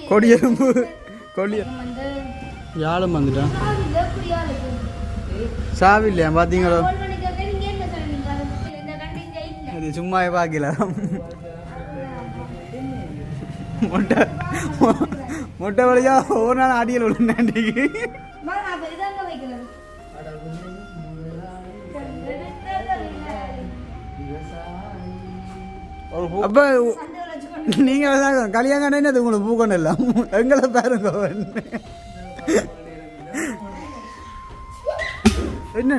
கொடியரும்பு யாழும் வந்துட்டான் சாவி இல்லையா பார்த்தீங்களோ அது சும்மா பார்க்கல மொட்டை மொட்டை வழியா ஒரு நாள் அடியல் விழுந்தாண்டிக்கு அப்ப நீங்க கல்யாணம் அது உங்களுக்கு பூக்கணும் இல்லை எங்களை பாருங்க என்ன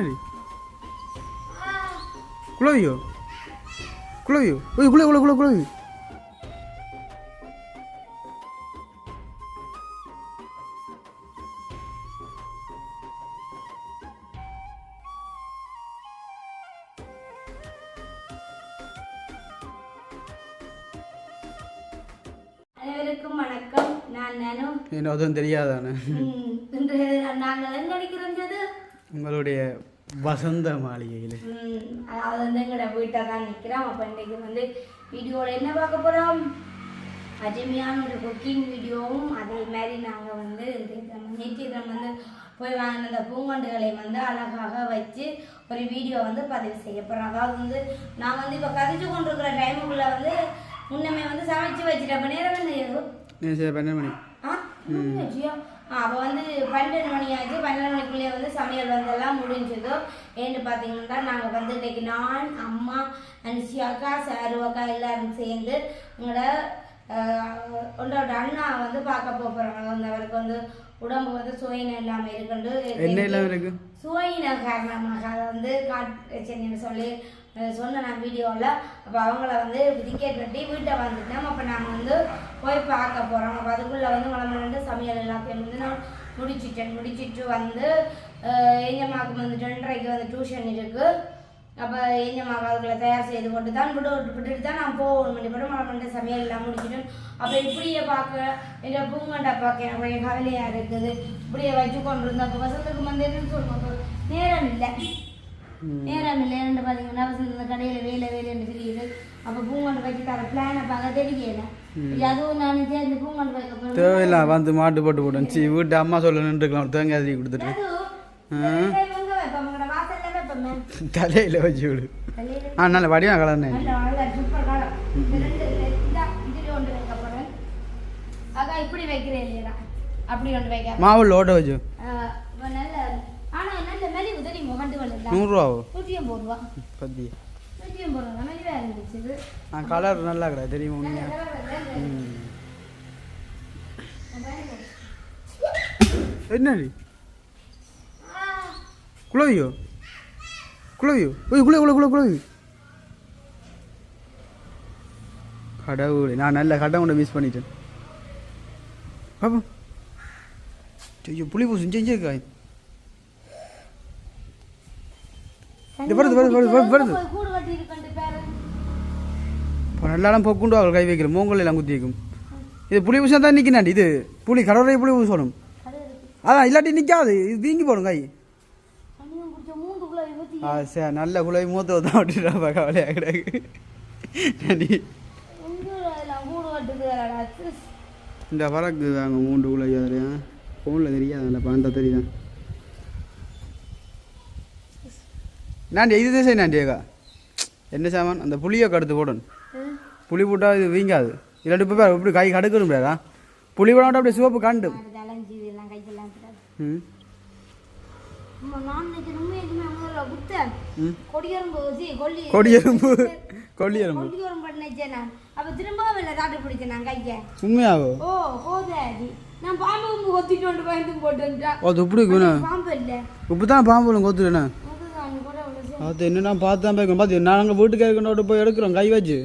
குளவியோ குளவியோ குளவி அனைவருக்கும் வணக்கம். நான் நானு அதுவும் தெரியாதானே நாங்கள் எங்க நிற்கிறது உங்களுடைய வசந்த மாளிகையில் அதாவது வந்து எங்களோட வீட்டை தான் நிற்கிறோம். அப்போ இன்றைக்கு வந்து வீடியோவில் என்ன பார்க்க போகிறோம், அருமையான ஒரு குக்கிங் வீடியோவும் அதே மாதிரி நாங்கள் வந்து நேற்று வந்து போய் வாங்கின அந்த பூங்கொண்டுகளை வந்து அழகாக வச்சு ஒரு வீடியோ வந்து பதிவு செய்ய போகிறோம். அதாவது வந்து நான் வந்து இப்போ கதைச்சு கொண்டிருக்கிற டைமுக்குள்ளே வந்து முன்னமே வந்து சமைச்சு வச்சுட்டேன். அப்போ நேரம் என்ன 12 மணி அப்போ வந்து 12 மணி ஆச்சு. 12 மணிக்குள்ளேயே வந்து சமையல் வந்தெல்லாம் முடிஞ்சதோ. ஏன்னு பார்த்தீங்கன்னா நாங்கள் வந்து இன்றைக்கி நான் அம்மா அனுஷியாக்கா சாருவாக்கா எல்லாரும் சேர்ந்து உங்களோட அண்ணா வந்து பார்க்க போகிறாங்க. வந்து அவருக்கு வந்து உடம்பு வந்து சுவையினம் இல்லாமல் இருக்குண்டு சுவையின காரணமாக அதை வந்து காட்டுன்னு சொல்லி சொன்னேன் நான் வீடியோவில். அப்போ அவங்கள வந்து டிக்கெட் கட்டி வீட்டை வந்துட்டோம். அப்போ நாங்கள் வந்து போய் பார்க்க போகிறோம். அப்போ அதுக்குள்ளே வந்து மலமலண்டு சமையல் எல்லாத்தையும் வந்து நான் முடிச்சிட்டு வந்து எஞ்சம்மாவுக்கு வந்து 2:30 வந்து டியூஷன் இருக்குது. அப்போ எஞ்சம்மாவுக்கு அதுக்குள்ளே தயார் செய்து கொண்டு தான் விட்டுட்டு தான் நான் போகணும். பண்ணிப்போம் மலமலண்டு சமையல் எல்லாம் முடிச்சிட்டோம். அப்போ இப்படியே பார்க்க எங்கள் பூங்கண்டா பார்க்க எனக்கு கொஞ்சம் கவலையாக இருக்குது. இப்படியே வச்சு கொண்டு இருந்தோம். அப்போ வசந்தத்துக்கு வந்து என்னன்னு சொல்லுவோம், நேரம் இல்லைன்னு பார்த்தீங்கன்னா வசந்த கடையில் வேலைன்னு தெரியுது. அப்போ பூங்கொண்டு வைக்க தர பிளானை பார்க்க தெரியல. அதுவும் நான் சேர்ந்து பூங்கொண்டு வைக்க தேவையில்லை வந்து மாட்டு போட்டு போட்டு வீட்டு அம்மா சொல்ல நின்றுக்கலாம் தேங்காய் அதிரி கொடுத்துட்டு தலையில வச்சு விடு. நல்ல வடிவா கலர்னே இப்படி வைக்கிறேன் இல்லையா அப்படி ஒன்று வைக்க மாவுள்ள ஓட்ட வச்சு ₹100 கலர் நல்லா கிடையாது தெரியுமா? என்னடி குளவியோ குளவி கடவுளே, நான் நல்ல கடை கொண்டு மிஸ் பண்ணிட்டேன். பாப்பா புளி பூசு செஞ்சிருக்கா வருது நல்லாலும் போக்குண்டு அவள் கை வைக்கிறோம் மூங்கல் எல்லாம் குத்தி வைக்கும். இது புளி பூசா தான் நிற்கினாண்டி. இது புளி கடவுளை புளி பூசணும். அதான் இல்லாட்டி நிற்காது. இது வீங்கி போடும் கை. சரி நல்ல குழாய் மூத்த தான் விட்டுட்டா கவலையாக கிடக்கு. இந்த பறக்கு வாங்க 3 குழாய் அதில் ஃபோனில் தெரியாது இல்லை பார்த்தா தெரியுதான். நாண்டி இதுதான் சரி நாண்டியக்கா என்ன சாமான் அந்த புளியை கடுத்து போடணும். புளி போட்டால் இது வீங்காது. இல்லாட்டி இப்போ இப்படி கை கடுக்கணும் முடியாதா? புளி போடாமல் அப்படியே சிவப்பு காண்டு. உண்மையாவோ இப்பதான் பாம்பு கொத்துட்டேன். அது என்ன நான் பார்த்து தான் போய்க்கணும். பார்த்து நாங்கள் வீட்டுக்கு இருக்கணும் போய் எடுக்கிறோம் கை வச்சு.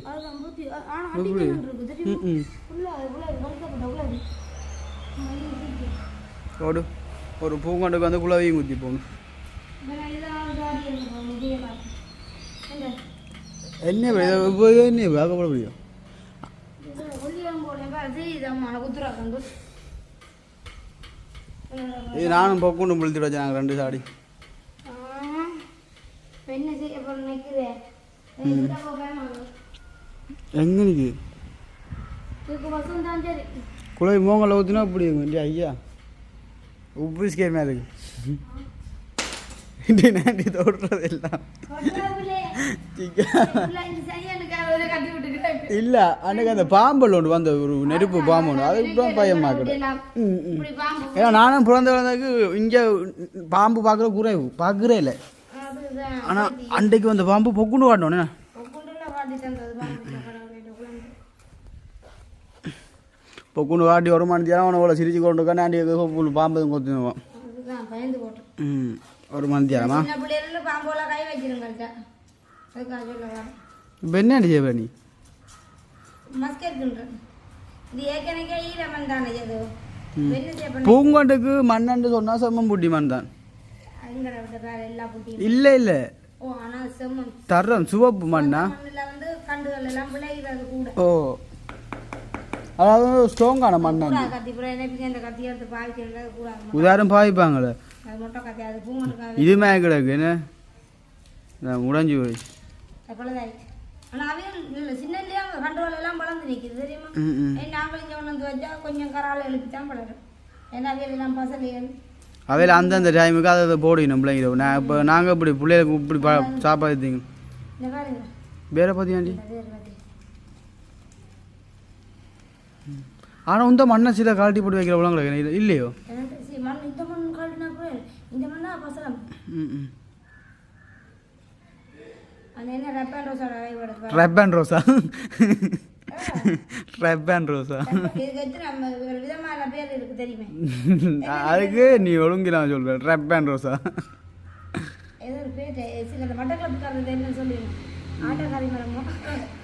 ஒரு பூங்கொண்டுக்கு வந்து குழவையும் குத்தி போகணும். என்ன என்ன பார்க்கப்பட முடியும். இது நானும் பொக்குண்டு முழுத்திட்டு வச்சேன் நாங்கள் 2 சாடி. எங்கே நிற்குது இதுக்கு வசம் தான் சரி குழாய் மோங்கல் ஊற்றினா அப்படி இல்லையா ஐயா உப்பு ஸ்கேமாக இருக்கு நாண்டி தோடுறது எல்லாம் இல்லை அன்னைக்கு அந்த பாம்பல் ஒன்று வந்த ஒரு நெருப்பு பாம்பு ஒன்று அதுக்கு தான் பயமாக கிடையாது ஏன்னா நானும் பிறந்த வளர்ந்ததுக்கு இங்கே பாம்பு பார்க்குற குறைவு பார்க்குறே இல்லை ஆனால் அன்றைக்கு வந்த பாம்பு பொக்குண்டு காட்டணும் பொக்குண்டு காட்டி ஒரு மணி நேரம் அவனை சிரிச்சு கொண்டு காண்டி பாம்பு கொத்துவான் ஒரு மணி நேரமா இப்போ என்ன செய்ய நீ பூங்கொண்டுக்கு மண்ணண்டு சொன்னா செம்மம் புட்டி மண் தான் இல்லை இல்லை தர்றோம் சிவப்பு மண்ணா ஓ அதாவது ஸ்ட்ராங்கான மண் உதாரணம் பாய்ப்பாங்களே இதுமே கிடக்கு என்ன உடஞ்சி போய் அவையில் அந்தந்த டைமுக்கு அதை போடணும் பிள்ளைங்க நான் இப்போ நாங்கள் இப்படி பிள்ளைகளுக்கு இப்படி சாப்பாடுத்தீங்க வேற பார்த்தியாண்டி ஆனால் இந்த மண்ணை சில கழட்டி போட்டு வைக்கிற உலகம் இல்லையோ ரப்பன் ரோசா ரப்பன் ரோசா அதுக்கு நீ ஒழுங்கிலாம் சொல்ற ரப்பன் ரோசா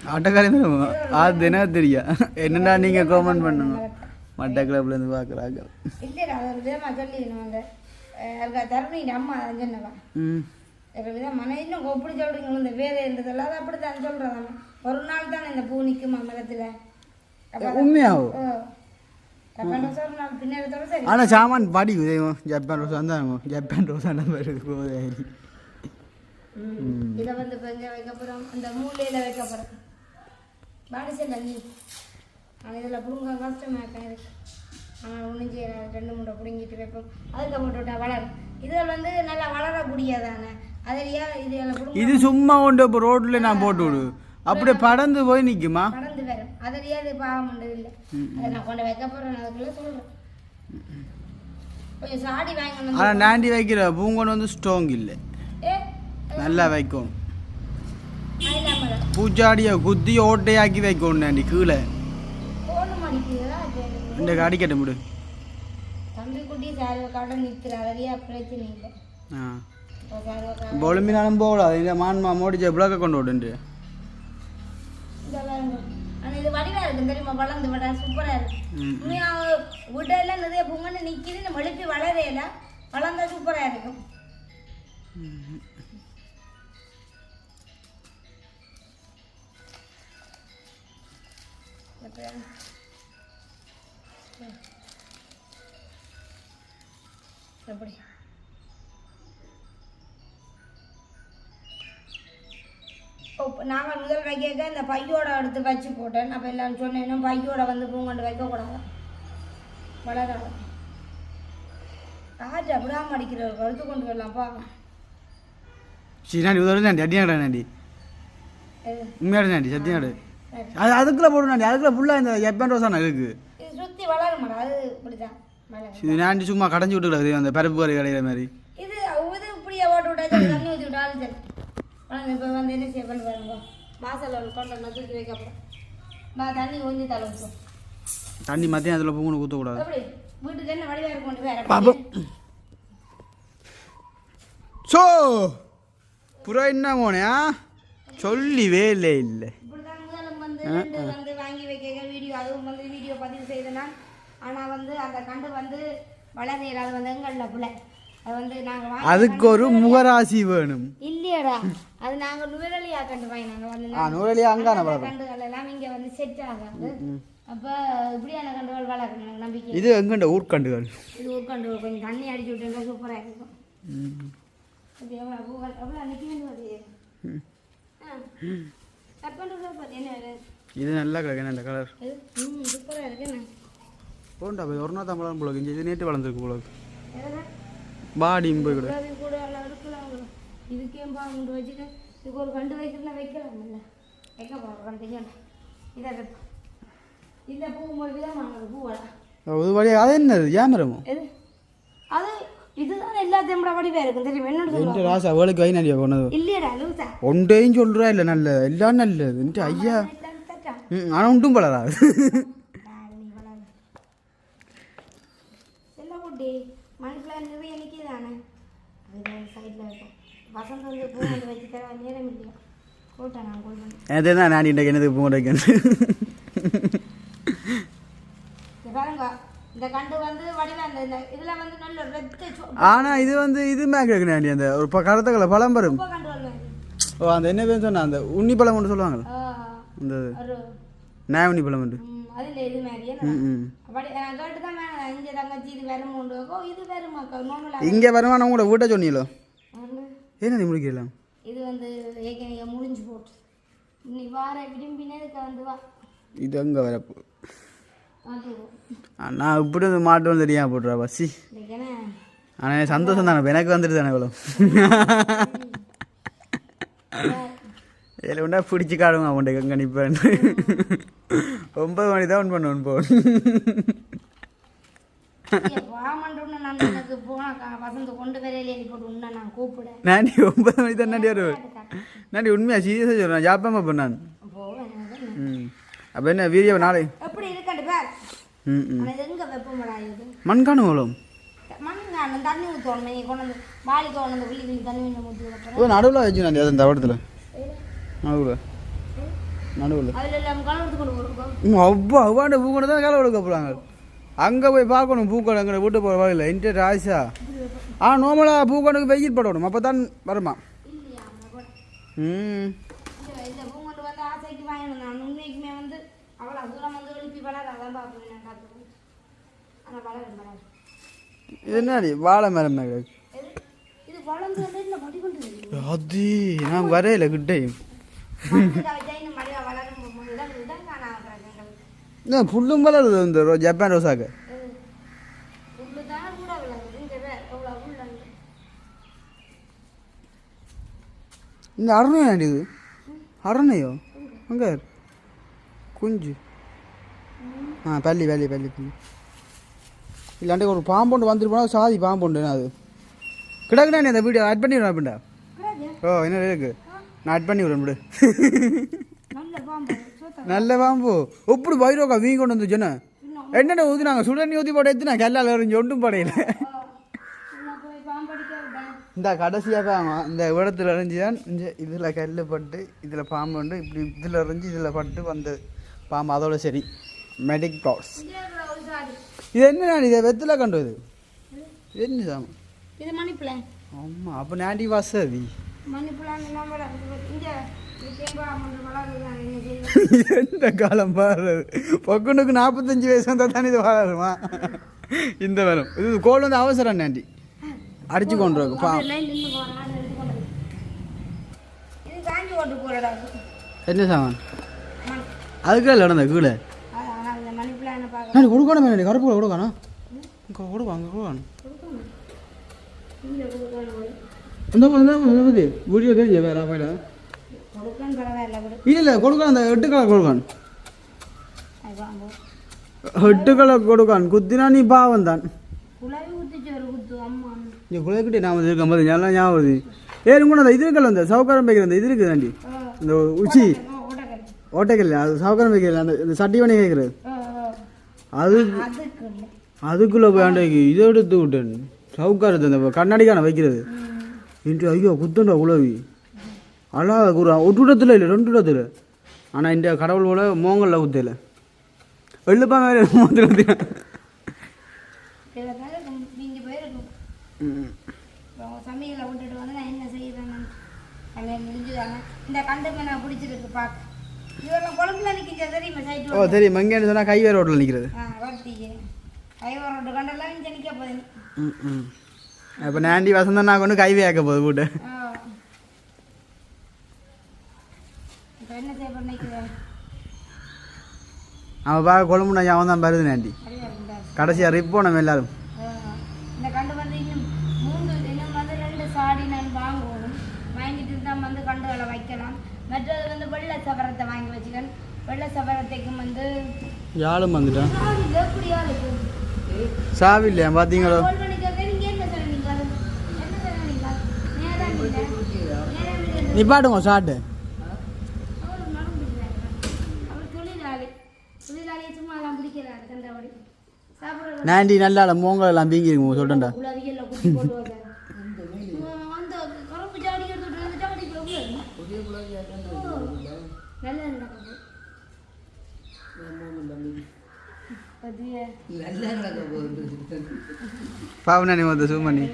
ஆட்டக்காரி மரமா அது என்ன தெரியா என்னடா நீங்க கமெண்ட் பண்ணுங்க மட்ட கிளப்ல இருந்து பாக்குறாங்க மனைவியும் எப்படி சொல்றீங்க இந்த வேலை இருந்ததெல்லாம் அது அப்படித்தான் சொல்றதாங்க ஒரு நாள் தான் இந்த பூ நிற்குமா மரத்துல உண்மையாவும் பின்னாடி சரி ஆனா சாமான் பாடி ஜப்பான் ரோஸ் வந்தாங்க ஜப்பான் ரோஸ் போதே இதை வந்து இப்போ எங்கே வைக்க போகிறோம் அந்த மூலையில் வைக்க போகிறோம் பாடி செல்ல நீ ஆனால் இதில் பிடுங்க கஷ்டமாக இருக்கு ஆனால் ஒன்றும் செய்யறாது 2-3 பிடுங்கிட்டு வைப்போம் அதுக்கு போட்டுவிட்டா வளரும் இதில் வந்து நல்லா வளரக்கூடியதானே அதிலேயே இது சும்மா கொண்டு இப்போ ரோட்டில் நான் போட்டு விடு அப்படியே படந்து போய் நிற்குமா படந்து வரும் அதிலேயே அது பாவம் பண்ணுறது இல்லை அதை நான் கொண்டு வைக்க போகிறேன் அதுக்குள்ளே சொல்கிறேன் கொஞ்சம் சாடி வாங்கணும் ஆனால் நாண்டி வைக்கிற பூங்கொண்டு வந்து ஸ்ட்ராங் இல்லை நல்லா வைக்கணும் பூச்சாடியை குத்தி ஓட்டையாக்கி வைக்கணும் நாண்டி கீழே இந்த அடிக்கட்ட முடி பொழும்பினாலும் போகலாம் இந்த மான்மா மோடிச்ச பிளாக்க கொண்டு விடுண்டு இது வடிவா இருக்கு தெரியுமா வளர்ந்து விட சூப்பரா இருக்கு வீட்டெல்லாம் நிறைய பொங்கல் நிற்கிது மழுப்பி வளரையில வளர்ந்தா சூப்பரா இருக்கும் எப்படி நாங்கள் முதல் வைக்க இந்த பையோட எடுத்து வச்சு போட்டேன் அப்போ எல்லாம் சொன்னேன் பையோட வந்து பூங்கொண்டு வைக்கக்கூடாது வளராது காற்று அப்படியே அடிக்கிறவருக்கு எடுத்து கொண்டு வரலாம்ப்பா சரி நாண்டி அடியாடா நாண்டி உண்மையாடு நாண்டி சத்தியாடு அது அதுக்குள்ளே போடும் நாண்டி அதுக்குள்ளே ஃபுல்லாக இந்த ஜப்பான் ரோஸான இருக்கு இது சுற்றி வளர மாட்டா அது இப்படிதான் இது நாண்டி சும்மா கடைஞ்சி விட்டுக்கிறது அந்த பருப்பு கறி கடையிற மாதிரி இது இது இப்படியே ஓட்டு விட்டா சரி தண்ணி ஊற்றி விட்டாலும் சரி இப்போ வந்து என்ன செய்ய பண்ணி பாருங்க வாசல் கொண்டு தூக்கி வைக்க அப்புறம் தண்ணி கொஞ்சம் தலை ஊற்றும் தண்ணி மத்தியம் அதில் பூங்கன்னு ஊற்றக்கூடாது எப்படி வீட்டுக்கு என்ன வடிவாக இருக்கும் வேற ஸோ புறம் என்ன போனேயா சொல்லி வேலை இல்லை இப்படிதான் வந்து வாங்கி வைக்க வீடியோ அதுவும் வந்து வீடியோ பதிவு செய்தனா ஆனால் வந்து அந்த கண்டு வந்து வளரையில் அது வந்து எங்களில் பிள்ளை அது வந்து நாங்கள் அதுக்கு ஒரு முகராசி வேணும் இல்லையாடா அது நாங்கள் நுவரலியா கண்டு வாங்கினாங்க வந்து நுவரலியா அங்கான கண்டுகள் எல்லாம் இங்கே வந்து செட் ஆகாது அப்போ இப்படியான கண்டுகள் வளர்க்கணும் எனக்கு நம்பிக்கை இது எங்கண்ட ஊர்கண்டுகள் இது ஊர்கண்டுகள் கொஞ்சம் தண்ணி அடிச்சு விட்டு சூப்பராக இருக்கும் அது எவ்வளோ பூக்கள் எவ்வளோ நிற்க வேண்டியது கட் பண்ணுறது பார்த்து என்ன இது நல்லா கிடக்கு இந்த கலர் சூப்பராக இருக்குண்ணே போண்டா போய் ஒரு நாள் தமிழ் போல இது நேற்று வளர்ந்துருக்கு போல பாடியும் போய் கூட கூட எல்லாம் இருக்கலாம் இதுக்கே பாம்பு வச்சுட்டு இதுக்கு ஒரு கண்டு வைக்கிறதுனா வைக்கலாம்ல வைக்க போகிறோம் கண்டிங்க இதை வைப்போம் இந்த பூ மொழி தான் வாங்குறது பூவெல்லாம் இது வழியாக அது என்னது ஏமரமோ எது அது இதுதான் எல்லாத்தையும் வடிவாக இருக்கும் தெரியும் என்னோட ராசா அவளுக்கு கை நிறைய போனது இல்லையடா லூசா ஒன்றையும் சொல்கிறா இல்லை நல்ல எல்லாம் நல்லது ஐயா ஆனால் உண்டும் பலராது செல்லக்குட்டி மணிக்கெலாம் நிறைய நிற்கிதானே அது சைடில் வைப்போம் வசந்த் வந்து பூ கொண்டு வச்சு தர நேரம் இல்லையா போட்டேன் நான் கோல் பண்ணி அதுதான் நான் இன்றைக்கு என்னது பூ கொண்டு வைக்கணும் பாருங்க இந்த கண்டு வந்து வடிவா இந்த இதுல வந்து நல்ல ரெட் ஆனா இது வந்து இது மேக்னி அந்த ஒரு கருத்தக்கல பழம் வரும் கண்டு வருவேன் ஓ அந்த என்ன பேர் சொன்னா அந்த உண்ணி பழம் ஒன்று சொல்லுவாங்கல்ல அந்த நாய் உண்ணி பழம் உண்டு அதுல இது மாதிரியே அப்படி நான் கேட்டு தான் வேணும் இங்கே தங்கச்சி இது வரும் உண்டு இது வருமாக்கா நோம்பல இங்கே வருமானம் உங்களோட வீட்டை சொன்னீங்களோ ஏன்னா நீ முடிக்கலாம் இது வந்து ஏற்கனவே முடிஞ்சு போட்டு நீ வார விரும்பினதுக்கு வந்து வா இது அங்கே வரப்போ நான் இப்படி வந்து மாட்டோம் தெரியாம போட்டுறா பசி ஆனால் சந்தோஷம் தானே எனக்கு வந்துட்டு தானே இவ்வளோ இதில் உண்டா பிடிச்சி காடுங்க அவன்கிட்ட எங்கே நிற்பேன் 9 மணி தான் ஒன் பண்ணுவேன் போன் நாண்டி 9 மணி தான் நாண்டி வருவேன் நாண்டி உண்மையா சீரியஸாக சொல்கிறேன் ஜாப்பாம இப்போ நான் அப்போ என்ன வீடியோ நாளை எப்படி இருக்கட்டு பேர் எங்கே வெப்பமடாது மண்காணும் எவ்வளோ மண்காணும் தண்ணி ஊற்றணும் நீ கொண்டு வந்து வாளி கொண்டு வந்து விழி தண்ணி ஊற்றி நடுவில் வச்சு நான் அந்த இடத்துல நடுவில் நடுவில் அதில் நம்ம கலந்து கொண்டு கொடுக்கும் அவ்வளோ அவ்வாண்ட பூ கொண்டு தான் காலை கொடுக்க போகிறாங்க அங்கே போய் பார்க்கணும் பூக்கடை எங்கே வீட்டு போகிற வகையில் இன்டர் ஆசா நோமலாக பூக்கடைக்கு வெயில் படணும் அப்போ தான் வருமா இந்த பூ கொண்டு வந்து ஆசைக்கு வாங்கணும் நான் உண்மைக்குமே வந்து அவ்வளோ தூரம் வந்து எழுப்பி வளர அதான் பார்க்கணும் நான் பார்த்துக்கணும் ஆனால் வளரும் இது என்னடி வாழை மரம் இது வளர்ந்து வந்து இல்லை மடி கொண்டு அது நான் வரையில கிட்டே புல்லும் வளருது இந்த ஜப்பான் ரோசாக்கு இந்த அரணையா இது அரணையோ அங்கே குஞ்சு பள்ளி பள்ளி பள்ளி பள்ளி இல்லாண்டி ஒரு பாம்பொண்டு வந்துட்டு போனால் சாதி பாம்பொண்டு அது கிடக்குண்ணா இந்த வீடியோ ஆட் பண்ணி விடுறேன் அப்படின்டா ஓ என்ன இருக்கு நான் ஆட் பண்ணி விடுறேன் விடு நல்ல பாம்பு எப்படி பயிரோக்கா வீங்க கொண்டு வந்துச்சுன்னு என்னென்ன ஊற்றி சுடனி ஊற்றி போட்டு எடுத்து நான் கல்லால் எறிஞ்சு ஒன்றும் படையில இந்த கடைசியாக இந்த இடத்துல எறிஞ்சு தான் இதில் கல் பட்டு இதில் பாம்பு வந்து இப்படி இதில் எறிஞ்சு இதில் பட்டு வந்தது பாம்பு அதோட சரி மெடிக் ப்ளவுஸ் இது என்ன இதை வெத்தில் கண்டு இது என்ன சாமி இது மணி பிளான் ஆமாம் அப்போ நாண்டி வாசதி மணி பிளான் எந்த காலம் பாடுறது பொக்குனுக்கு 45 வயசு வந்தால் தானே இது வாழருமா இந்த வரும் இது கோல் வந்து அவசரம் நாண்டி அடிச்சு கொண்டு என்ன சாமான் அதுக்குள்ள நடந்த கீழே கொடுக்கணும் வேண்டி கருப்பு கொடுக்கணும் கொடுப்பாங்க கொடுக்கணும் இந்த வீடியோ தெரிஞ்ச வேற இல்லை இல்லை கொடுக்கணும் அந்த 8 கலர் கொடுக்கணும் 8 கலர் கொடுக்கான் குத்தினா நீ பாவம் தான் நீ குலைக்கிட்டே நான் வந்து இருக்க போது எல்லாம் ஞாபகம் வருது ஏன் கூட அந்த இது இருக்கல அந்த சவுக்காரம் வைக்கிற அந்த இது இருக்குதாண்டி இந்த உச்சி ஓட்டைக்கல்ல அது சவுக்காரம் வைக்கல அந்த இந்த சட்டி பண்ணி கேட்குறது அதுக்குள்ளே போய் ஆண்டைக்கு இதை எடுத்து விட்டேன் சவுக்காரத்து அந்த கண்ணாடிக்கான வைக்கிறது இன்று ஐயோ குத்தண்டா உழவி அழகா கூறா ஒட்டு இல்லை 2 இடத்துல ஆனால் இந்த கடவுள் போல மோங்கல்ல குத்தையில் வெள்ளுப்பா மேலே மோந்திர ஓ தெரியும் மங்கேன்னு சொன்னால் கைவேர் ரோட்டில் நிற்கிறது இப்போ நாண்டி வசந்தம் நான் கொண்டு கைவே ஆக்க போகுது வீட்டு அவன் பார்க்க கொழும்புனா அவன் தான் வருது ஆண்டி கடைசியாக ரிப்போ நம்ம எல்லாரும் இந்த கண்டு வந்து இன்னும் இன்னும் வந்து 2 சாடி நான் வாங்குவோம் வாங்கிட்டு தான் வந்து கண்டுகளை வைக்கலாம் மற்றது வந்து வெள்ளை சவரத்தை வாங்கி வச்சுக்கேன் வெள்ளை சவரத்தைக்கும் வந்து யாரும் வந்துட்டான் எப்படியா இருக்கு சாவி இல்லையா பார்த்தீங்களோ நிப்பாட்டுங்க ஷார்ட்டு நாண்டி நல்லா மூங்க எல்லாம் பீங்கிருங்க சொல்றேன்டா பாவனா நீ வந்து சுமணி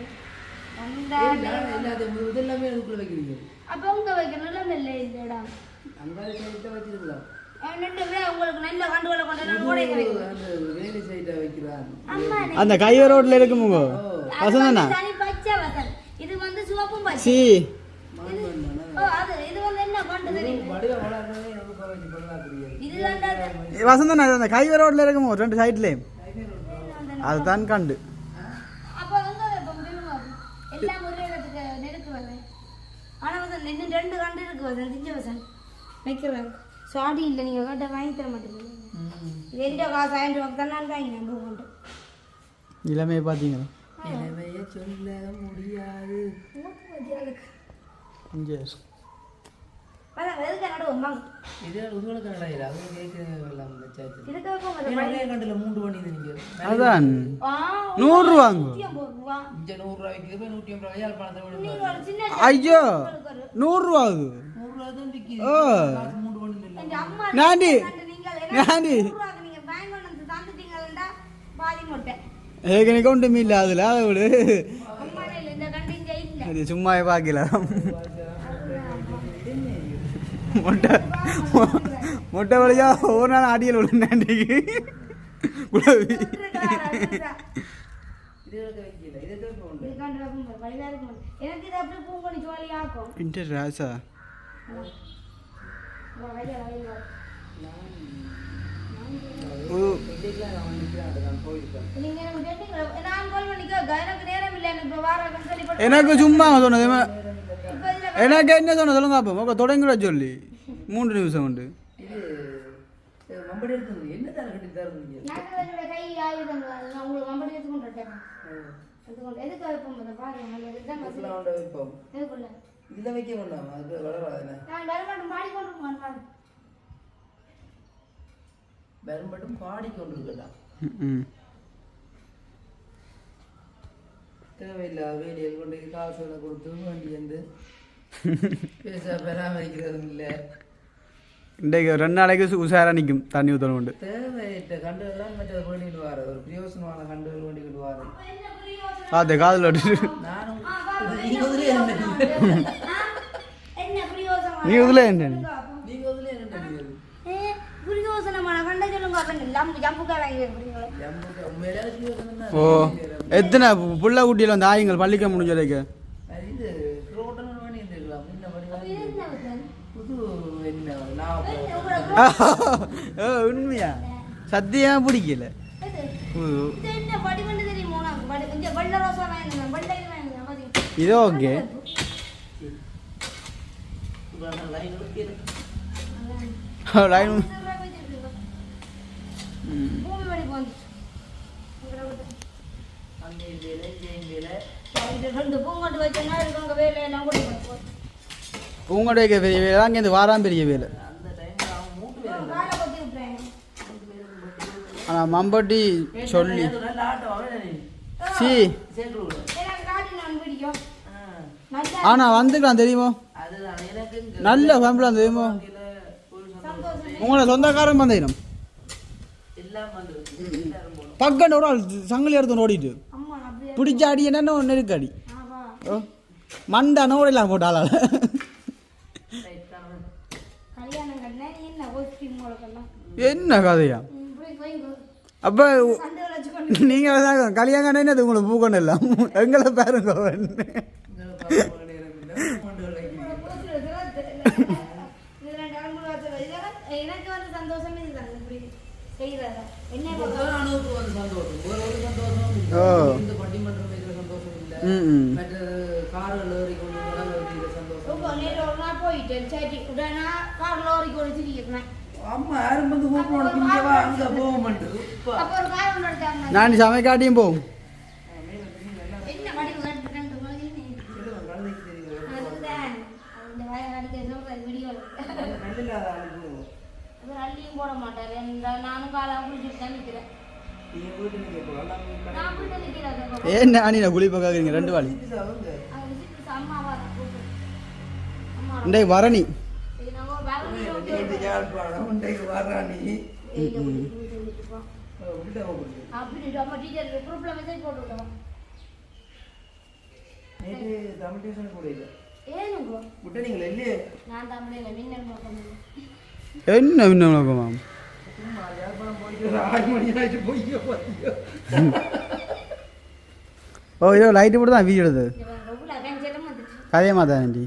அப்ப உங்க வைக்கணும் இல்லை இல்லடா அந்த கைவ ரோட்ல இருக்குமுங்க வசந்தண்ணா இது வந்து சிவப்பும் பச்சை சி அது இது வந்து என்ன கண்டு தெரியும் வசந்தண்ணா அந்த கைவ ரோட்ல இருக்குமோ 2 சைட்லயும் அதுதான் கண்டு அப்ப வந்து எல்லாம் ஒரே இடத்துக்கு நெருக்கு வந்து ஆனா வந்து இன்னும் 2 கண்டு இருக்கு வந்து திஞ்ச வசன் வைக்கிறேன் சாடி இல்லை நீங்கள் கேட்ட வாங்கி தர மாட்டேங்க எந்த காசு ஆயிரம் ரூபாய்க்கு தான் நான் வாங்கினேன் கொண்டு இளமையை பார்த்தீங்களா இளமையை சொல்ல முடியாது அதான் 100 ரூபாங்க ஐயோ 100 ரூபா நாண்டி நாண்டி ஏற்கனவே கொண்டு மீன் அதில் அதை விடு அது சும்மாவே பார்க்கலாம் முட்டை முட்டை வழியா ஒரு நாள் அடியல் விடு நாண்டிக்கு குழவி இன்டர் ராசா எனக்கு சும்மா சொன்னது எனக்கு என்ன சொன்ன சொல்லுங்க அப்போ தொடங்கி சொல்லி 3 நிமிஷம் உண்டு இதில் வைக்க வேண்டாம் அது வளராது வரும்பட்டும் பாடிக்கொண்டிருக்கலாம் தேவையில்லாத வேலையை கொண்டு காசுகளை கொடுத்து வண்டி வந்து பேச பராமரிக்கிறதும் இல்லை இன்றைக்கு 2 நாளைக்கு உஷாராக நிற்கும் தண்ணி ஊற்றணும் உண்டு தேவையிட்ட கண்டுகள்லாம் மற்ற வேண்டிட்டு வாரு ஒரு பிரயோசனமான கண்டுகள் வேண்டிக்கிட்டு வாரு அது காதில் விட்டு நானும் நீ இதில் என்ன ஓ எத்தனை புள்ள குட்டியில் வந்து ஆயுங்கள் பள்ளிக்க முடிஞ்ச வரைக்கும் உண்மையா சத்தியமா பிடிக்கல இது ஓகே லைன் பூங்கொடை வைக்க பெரிய வேலை அங்கேருந்து வாராம் பெரிய வேலை ஆனால் மம்பட்டி சொல்லி சி ஆனால் வந்துக்கலாம் தெரியுமோ நல்ல சம்பளம் தெரியுமோ உங்களோட சொந்தக்காரன் வந்தேனும் பக்கண்டு ஒரு ஆள் சங்கிலி எடுத்து ஓடிட்டு பிடிச்ச அடி என்னன்னு ஒன்று இருக்கு அடி மண்டை நோடலாம் போட்டால என்ன கதையா அப்ப நீங்க கல்யாணம் என்னது உங்களுக்கு பூக்கணும் எல்லாம் எங்களை பாருங்க செய்யறதா என்ன அனுபவத்துக்கு வந்து சந்தோஷம் ஒரு சந்தோஷம் ஓ இந்த பட்டிமன்றம் வைக்கிற சந்தோஷம் இல்லை மற்ற கார்கள் ஏறி கொண்டு வைக்கிற சந்தோஷம் நேற்று ஒரு நாள் போயிட்டேன் சரி உடனே கார் லோரி கொண்டு திரிக்கிறேன் அம்மா யாரும் வந்து கூப்பிட்டு திங்கவா அங்கே போக மாட்டேன் அப்போ ஒரு கார் கொண்டு எடுத்தாங்க நான் சமைக்காட்டியும் போகும் என்ன வடிவு கட்டுறேன் அதுதான் அந்த வயல் அடிக்க சொல்கிறேன் வீடியோவில் அவர் அள்ளியும் போட மாட்டார் நானும் காலம் குளிச்சுட்டு தான் நிற்கிறேன் நான் வீட்டு நிற்கிறேன் ஏன் நானி நான் குளிப்ப கேட்குறீங்க 2 வாளி அம்மாவா அம்மா இன்றைக்கு வரணி என்ன நோக்கமா ஓ இதோ லைட்டு போட்டு தான் வீடு எடுத்தது கதைய மாதாண்டி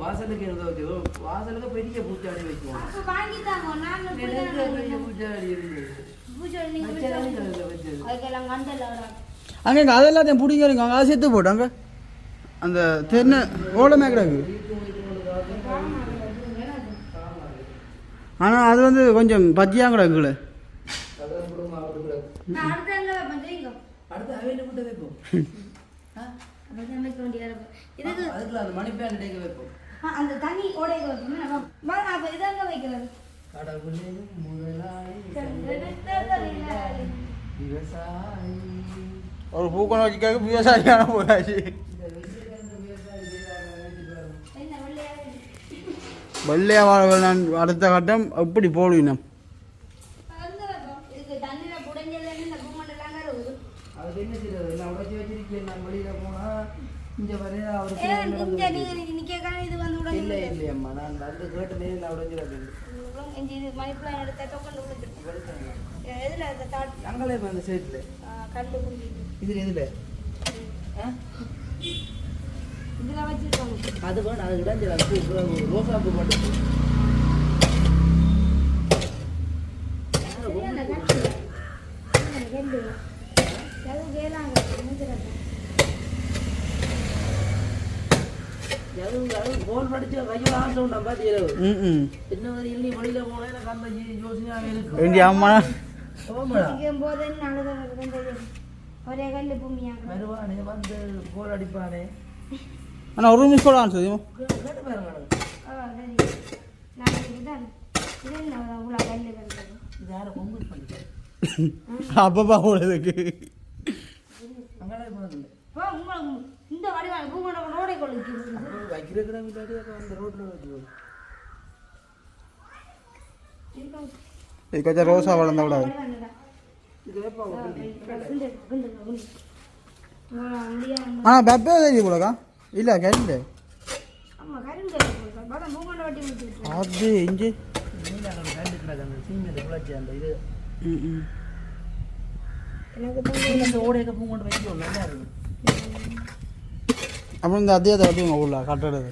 வாசலுக்கு வாசலுக்கு பெரிய பூச்சாடி வைக்கும் அங்கே இங்கே அதெல்லாத்தையும் பிடிங்கிறீங்க அங்கே அதை செத்து போட்டாங்க அந்த தென்னை ஓலமே கிடக்கு ஆனால் அது வந்து கொஞ்சம் பத்தியாக கிடக்குல அந்த தண்ணி ஓடைய இதாங்க வைக்கிறது ஒரு பூக்கணம் வச்சுக்காக விவசாயியான போயாச்சு வெள்ளையா வாழ் நான் அடுத்த கட்டம் எப்படி போடுவினம் இல்லையம்மா நான் வந்து கேட்ட நேரில் உடஞ்சிடாது அங்கே அந்த சைட்டில் இதில் எதில் அது வேணும் அது இடைஞ்சிடாது ரோசாப்பூ மட்டும் கோல் படிச்சு கையில் ஆசை பாத்தி என்ன வரையில் நீ வழியில போனா எனக்கு அந்த யோசனையாக இருக்கு வருவானே வந்து கோல் அடிப்பானே ஆனால் ஒரு நிமிஷம் கூட ஆன்சர் கேட்டு பாருங்க இது யாரும் கொம்பு பண்ணிட்டேன் அப்பப்பா போடுறதுக்கு அங்கே போனதில்லை இந்த வடிவான பூமண்டோட கொள்ளுக்கு வைக்கிற அந்த ரோட்டில் வச்சுக்கோங்க இது கொஞ்சம் ரோஸாக வளர்ந்தா விடாது இது வைப்பாங்க ஆனால் பெப்பே தெரியுது கூடக்கா இல்லை கரண்டு அது இஞ்சி கரண்டு கிடக்கு அந்த சீமையில் குழச்சி அந்த இது எனக்கு ஓடையக்க பூ கொண்டு வைக்கணும் நல்லா இருக்கும் அப்புறம் இந்த அதிகத்தை வச்சுங்க உள்ள கட்டுறது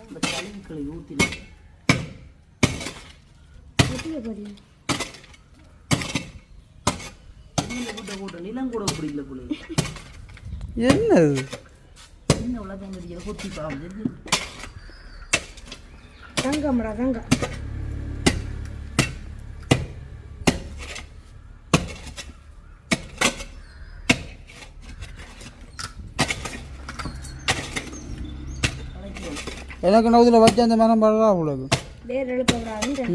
அந்த கழிவுக்களை ஊற்றின கூட்ட நிலம் கூட பிடிக்கல பிள்ளை என்னது சின்ன உலகம் கொத்தி பாவம் தங்கம்டா தங்கம் எனக்கு நவதில் வச்சு அந்த மரம் படுறா உங்களுக்கு வேறு எழுப்பக்கூடாது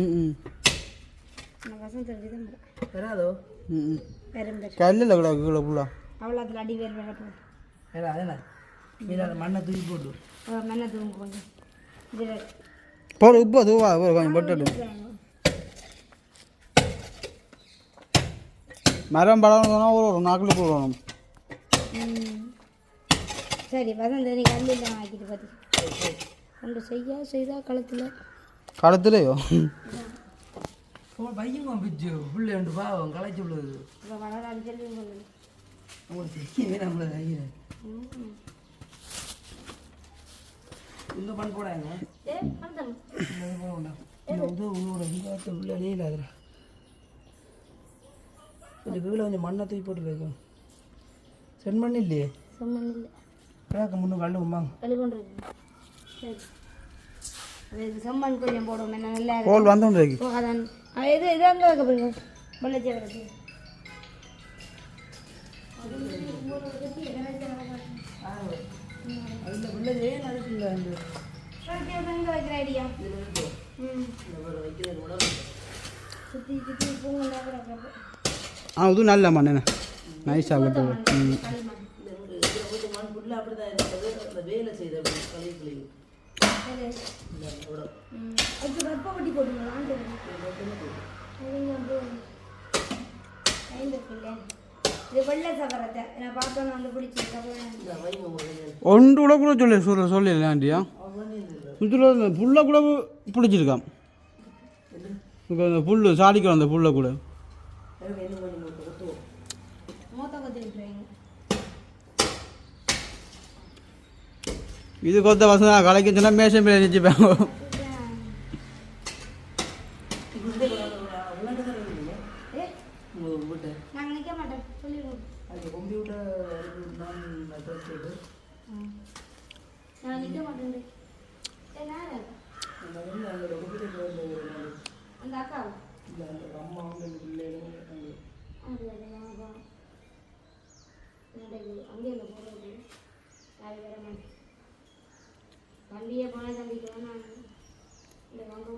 வராதோ கல்லில் கிடக்கு கீழே ஃபுல்லாக அவ்வளோ அதில் அடி வேறு வேற போகும் அதெல்லாம் மீது மண்ணை தூக்கி போட்டு மண்ணை தூங்க கொஞ்சம் இதில் போடு உப்பு தூவா கொஞ்சம் போட்டுட்டு மரம் படம் ஒரு நாக்கில் போடணும் சரி வசந்த நீ கல்லில் ஆக்கிட்டு பார்த்து ஒன்று செய்தா களத்துலையோ பையங்க பிச்சு பிள்ளை ரெண்டு பாவம் களைச்சி விழுது உங்களுக்கு தெரியுமே நம்மளை கையில் இந்த மண் போடாங்க ஏ பந்தம் இந்த போடா இந்த உங்களோட இந்த உள்ளே இல்லை அதில் கொஞ்சம் கீழே கொஞ்சம் மண்ணை தூக்கி போட்டு வைக்கும் சென்மண் இல்லையே செம்மண் இல்லை கிழக்கு முன்னு கல் உம்பாங்க கழுகொண்டு சரி அதுக்கு செம்மண் கொஞ்சம் போடுவோம் என்ன நல்லா கோல் வந்து இருக்கு அதான் இது இது அங்கே வைக்க போறீங்க வெள்ளச்சி கிடக்கு அதில் உள்ளதே அதுக்கு இல்லை அந்த எங்கே வைக்கிற ஐடியா வைக்கிறது உடம்பு சுற்றி சுற்றி பூங்கெல்லாம் கிடக்கு இது நல்ல மண் என்ன நைஸாக விட்டு களிமண் வீட்டு மண் ஃபுல்லாக அப்படி தான் இருக்கிறது அந்த வேலை செய்த கழிவு கழிவு இல்லை அவ்வளோ அதுக்கு வெப்ப வட்டி போட்டுங்களா இது வெள்ளை சவரத்தை நான் பார்த்தோன்னு வந்து பிடிச்சிருக்கேன் ஒன்று கூட சொல்லலாண்டியா இதில் புல்லை கூட பிடிச்சிருக்கான் இப்போ அந்த புல் சாடிக்கிறோம் அந்த புல்லை கூட மூத்த கொத்தி விட்டுருவீங்க இது கொத்த வசதி கலைக்கு சொன்னால் மேசம் மேலே நினச்சிப்பாங்க நாங்கள் நிற்க மாட்டோம் சொல்லிடுவோம் நான் நிற்க மாட்டேன் அந்த அக்கா அங்கே இல்லை போகிறது யாரும் வேற மாதிரி தம்பியை போனால் தம்பிக்கு நான் இல்லை வாங்க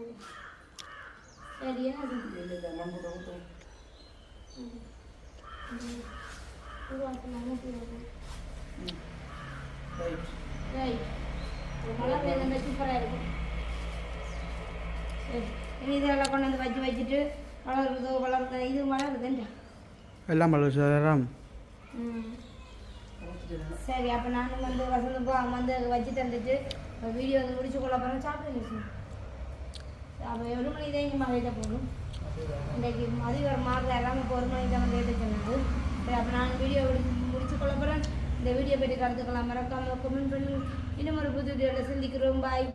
சரி மழை பெய்யுது சூப்பராக இருக்கும் சரி இனி இதெல்லாம் கொண்டு வந்து வச்சுட்டு வளர்க்குது இது வளருதுன்ற எல்லாம் பல சார் சரி அப்போ நானும் வந்து வசந்தப்போ அவங்க வந்து வச்சு தந்துட்டு வீடியோ வந்து முடிச்சு கொள்ள போகிறேன் சாப்பிட்டு அப்போ 1 மணி தான் இங்கே மழையிட்ட போகணும் இன்றைக்கு அதிகாரம் மாறுற எல்லாமே இப்போ 1 மணி தான் வந்து ரேட்டு சொன்னது சரி அப்போ நான் வீடியோ முடிச்சு கொள்ள போகிறேன் இந்த வீடியோ பற்றி கருத்துக்கலாம் மறக்காமல் கமெண்ட் பண்ணி இன்னும் ஒரு புது வீடியோவில் சந்திக்கிறோம் பாய்